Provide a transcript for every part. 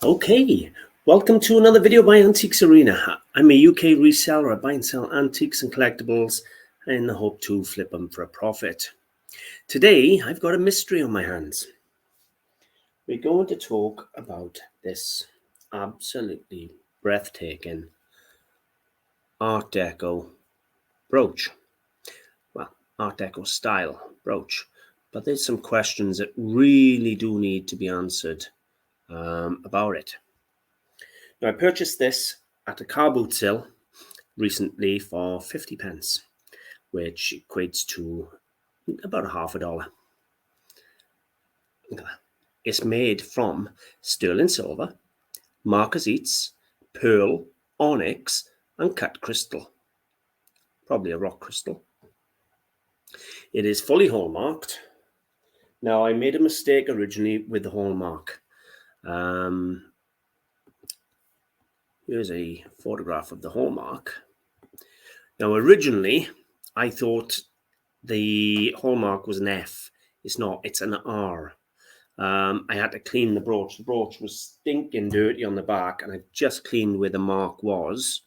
Okay, welcome to another video by AntiquesArena. I'm a UK reseller. I buy and sell antiques and collectibles in the hope to flip them for a profit. Today, I've got a mystery on my hands. We're going to talk about this absolutely breathtaking Art Deco brooch. Well, Art Deco style brooch. But there's some questions that really do need to be answered about it. Now, I purchased this at a car boot sale recently for 50 pence, which equates to about $half. It's made from sterling silver, marquesites, pearl, onyx, and cut crystal. Probably a rock crystal. It is fully hallmarked. Now, I made a mistake originally with the hallmark. Here's a photograph of the hallmark. Now, originally, I thought the hallmark was an F. It's not, it's an R. I had to clean the brooch. The brooch was stinking dirty on the back, and I just cleaned where the mark was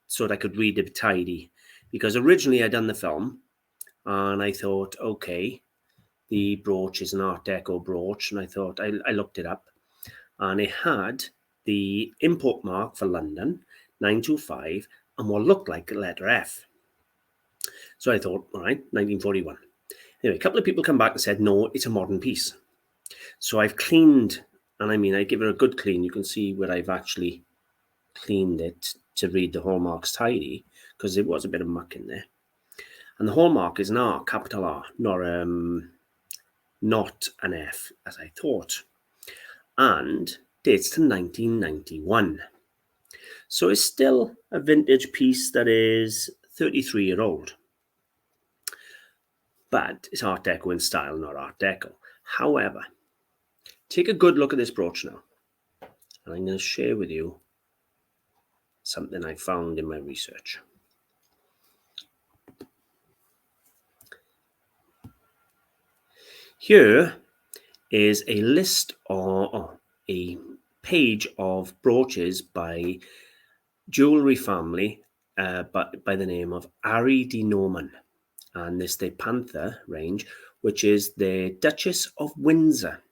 so that I could read it tidy. Because originally I'd done the film, and I thought, okay, the brooch is an Art Deco brooch, and I thought, I looked it up, and it had the import mark for London, 925, and what looked like a letter F. So I thought, all right, 1941. Anyway, a couple of people come back and said, no, it's a modern piece. So I've cleaned, and I mean, I give it a good clean. You can see where I've actually cleaned it to read the hallmarks tidy, because there was a bit of muck in there. And the hallmark is an R, capital R, not an F, as I thought. And dates to 1991. So it's still a vintage piece that is 33-year-old. But it's Art Deco in style, not Art Deco. However, take a good look at this brooch now. And I'm going to share with you something I found in my research. Here is a list or a page of brooches by jewelry family by the name of Ari D Norman, and this the Panther range, which is the Duchess of Windsor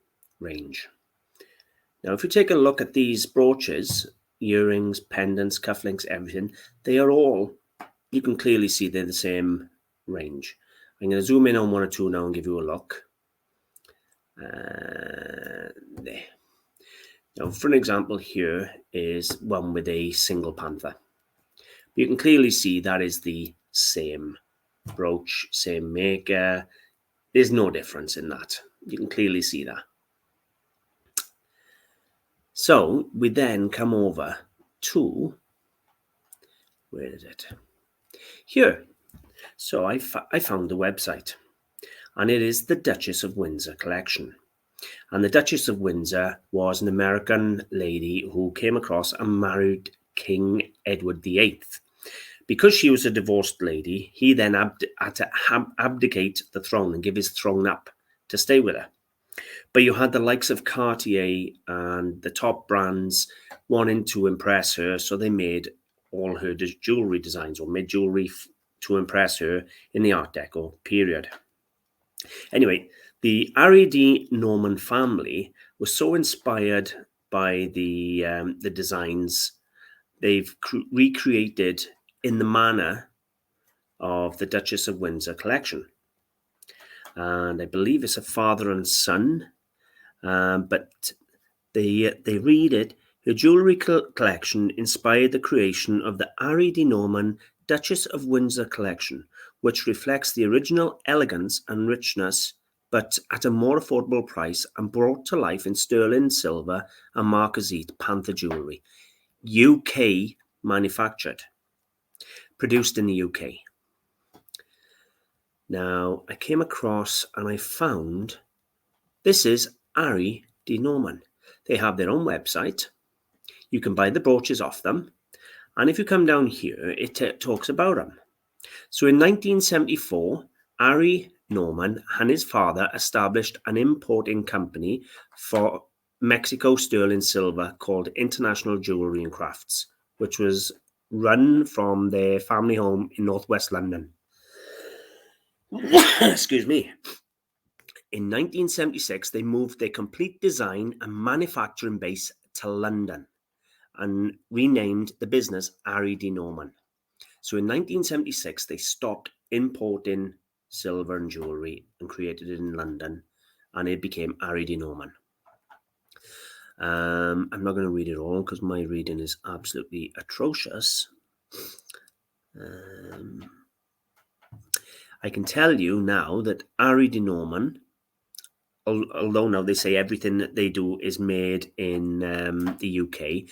range. Now, if you take a look at these brooches, earrings, pendants, cufflinks, everything, they are all, you can clearly see they're the same range. I'm going to zoom in on one or two now and give you a look. There. Now, for an example, here is one with a single panther. You can clearly see that is the same brooch, same maker. There's no difference in that. You can clearly see that. So we then come over to, where is it? Here. So I found the website, and it is the Duchess of Windsor collection. And the Duchess of Windsor was an American lady who came across and married King Edward VIII. Because she was a divorced lady, he then had to abdicate the throne and give his throne up to stay with her. But you had the likes of Cartier and the top brands wanting to impress her, so they made all her jewelry designs, or made jewelry to impress her in the Art Deco period. Anyway, the Ari D Norman family was so inspired by the designs, they've recreated in the manner of the Duchess of Windsor collection. And I believe it's a father and son, but they read it. Her jewelry collection inspired the creation of the Ari D Norman Duchess of Windsor collection, which reflects the original elegance and richness, but at a more affordable price, and brought to life in sterling silver and marquesite panther jewelry. UK manufactured, produced in the UK. Now, I came across and I found this is Ari D Norman. They have their own website. You can buy the brooches off them. And if you come down here, it talks about them. So in 1974, Ari Norman and his father established an importing company for Mexico sterling silver called International Jewellery and Crafts, which was run from their family home in northwest London. Excuse me. In 1976, they moved their complete design and manufacturing base to London and renamed the business Ari D Norman. So in 1976, they stopped importing silver and jewellery and created it in London, and it became Ari D Norman. I'm not going to read it all because my reading is absolutely atrocious. I can tell you now that Ari D Norman, although now they say everything that they do is made in the UK,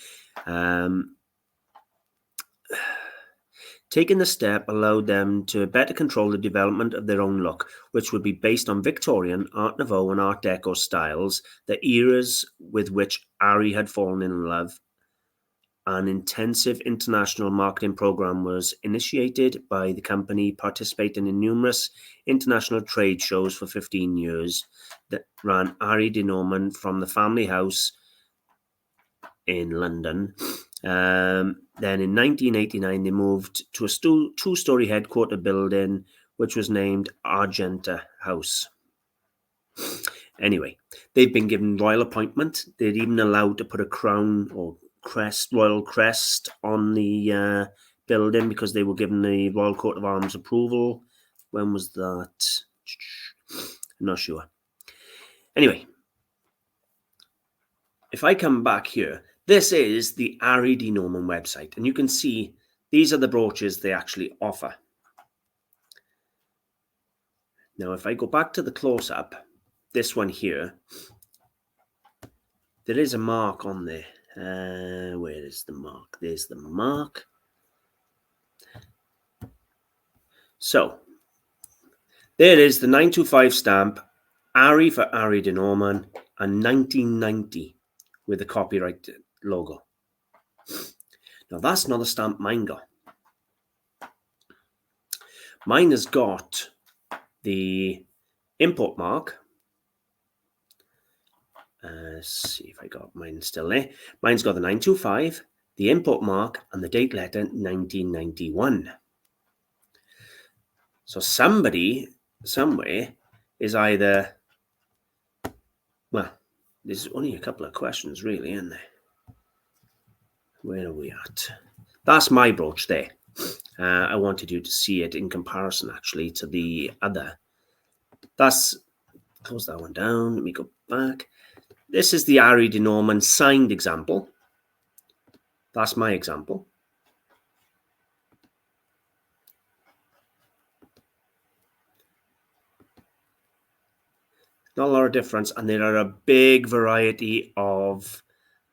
taking the step allowed them to better control the development of their own look, which would be based on Victorian, Art Nouveau and Art Deco styles, the eras with which Ari had fallen in love. An intensive international marketing program was initiated by the company, participating in numerous international trade shows for 15 years that ran Ari D Norman from the family house in London. Then in 1989, they moved to a two-story headquarter building, which was named Argenta House. Anyway, they've been given royal appointment. They're even allowed to put a crown or crest, royal crest on the building because they were given the Royal Coat of Arms approval. When was that? I'm not sure. Anyway, if I come back here, this is the Ari D Norman website, and you can see these are the brooches they actually offer. Now, if I go back to the close-up, this one here, there is a mark on there. Where is the mark? There's the mark. So, there is the 925 stamp, Ari for Ari D Norman, and 1990 with the copyright logo. Now, that's not a stamp mine got. Mine has got the import mark. Let's see if I got mine still there. Mine's got the 925, the import mark, and the date letter 1991. So somebody, somewhere, is either... Well, there's only a couple of questions, really, isn't there? Where are we at? That's my brooch there. I wanted you to see it in comparison, actually, to the other. That's... Close that one down. Let me go back. This is the Ari D Norman signed example. That's my example. Not a lot of difference, and there are a big variety of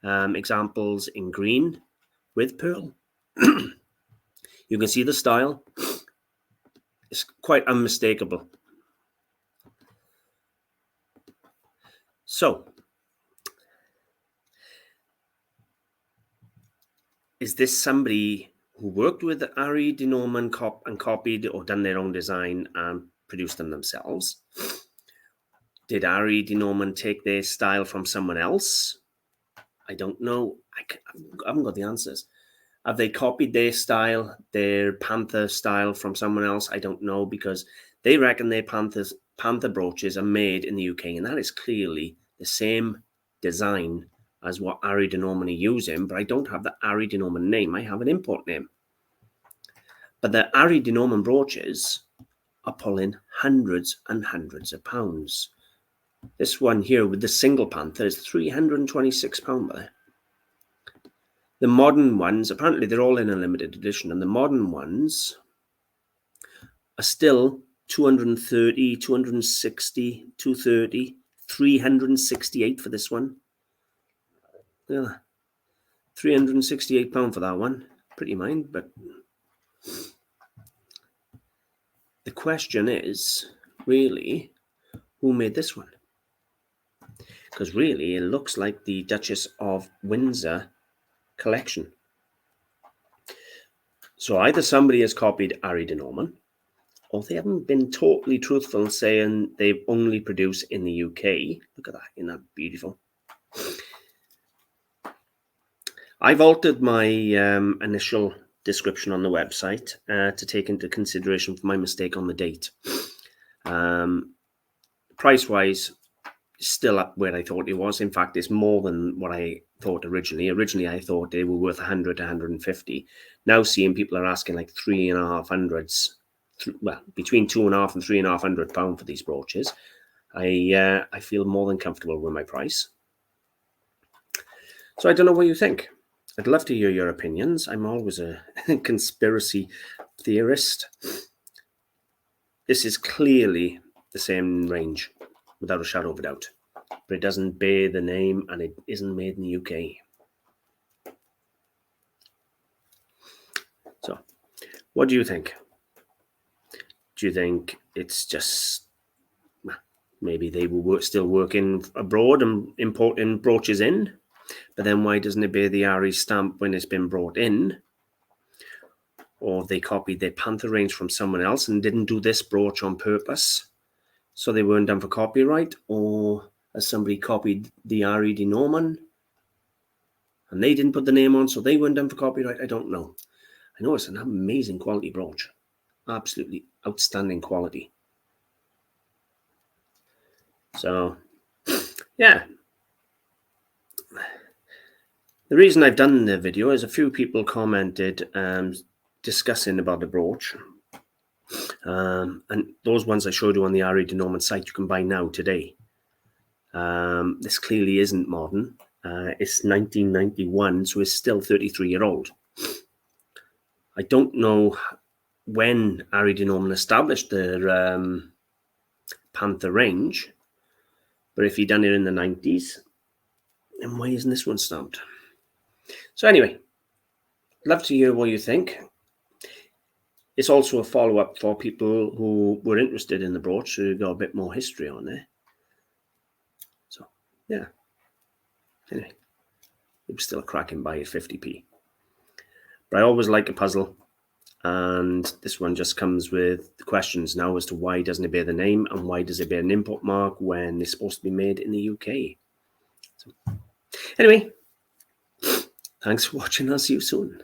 examples in green with pearl. You can see the style. It's quite unmistakable. So, is this somebody who worked with Ari D Norman and copied or done their own design and produced them themselves? Did Ari D Norman take their style from someone else? I don't know. I haven't got the answers. Have they copied their style, their panther style from someone else? I don't know, because they reckon their panther brooches are made in the UK, and that is clearly the same design as what Ari D Norman are using, but I don't have the Ari D Norman name. I have an import name. But the Ari D Norman brooches are pulling hundreds and hundreds of pounds. This one here with the single panther is £326 there. The modern ones, apparently they're all in a limited edition, and the modern ones are still 230, 260, 230, 368 for this one. Yeah, £368 for that one. Pretty mind, but the question is, really, who made this one? Because really, it looks like the Duchess of Windsor collection. So either somebody has copied Ari D Norman, or they haven't been totally truthful saying they've only produced in the UK. Look at that, isn't that beautiful? I've altered my initial description on the website to take into consideration for my mistake on the date. Price-wise, still up where I thought it was. In fact, it's more than what I thought originally. Originally, I thought they were worth 100 to 150. Now seeing people are asking like £350, well, between £250 and £350 for these brooches, I feel more than comfortable with my price. So I don't know what you think. I'd love to hear your opinions. I'm always a conspiracy theorist. This is clearly the same range, without a shadow of a doubt. But it doesn't bear the name, and it isn't made in the UK. So, what do you think? Do you think it's just maybe they were still working abroad and importing brooches in? But then why doesn't it bear the Ari stamp when it's been brought in? Or they copied their Panther range from someone else and didn't do this brooch on purpose, so they weren't done for copyright? Or has somebody copied the Ari D Norman and they didn't put the name on, so they weren't done for copyright? I don't know. I know it's an amazing quality brooch. Absolutely outstanding quality. So, yeah. The reason I've done the video is a few people commented discussing about the brooch. And those ones I showed you on the Ari D Norman site, you can buy now, today. This clearly isn't modern. It's 1991, so it's still 33-year-old. I don't know when Ari D Norman established their Panther range, but if he done it in the 90s, then why isn't this one stamped? So anyway, love to hear what you think. It's also a follow-up for people who were interested in the brooch, so got a bit more history on there. So, yeah. Anyway, it was still a cracking buy at 50p. But I always like a puzzle, and this one just comes with the questions now as to why doesn't it bear the name, and why does it bear an import mark when it's supposed to be made in the UK. So, anyway, thanks for watching. I'll see you soon.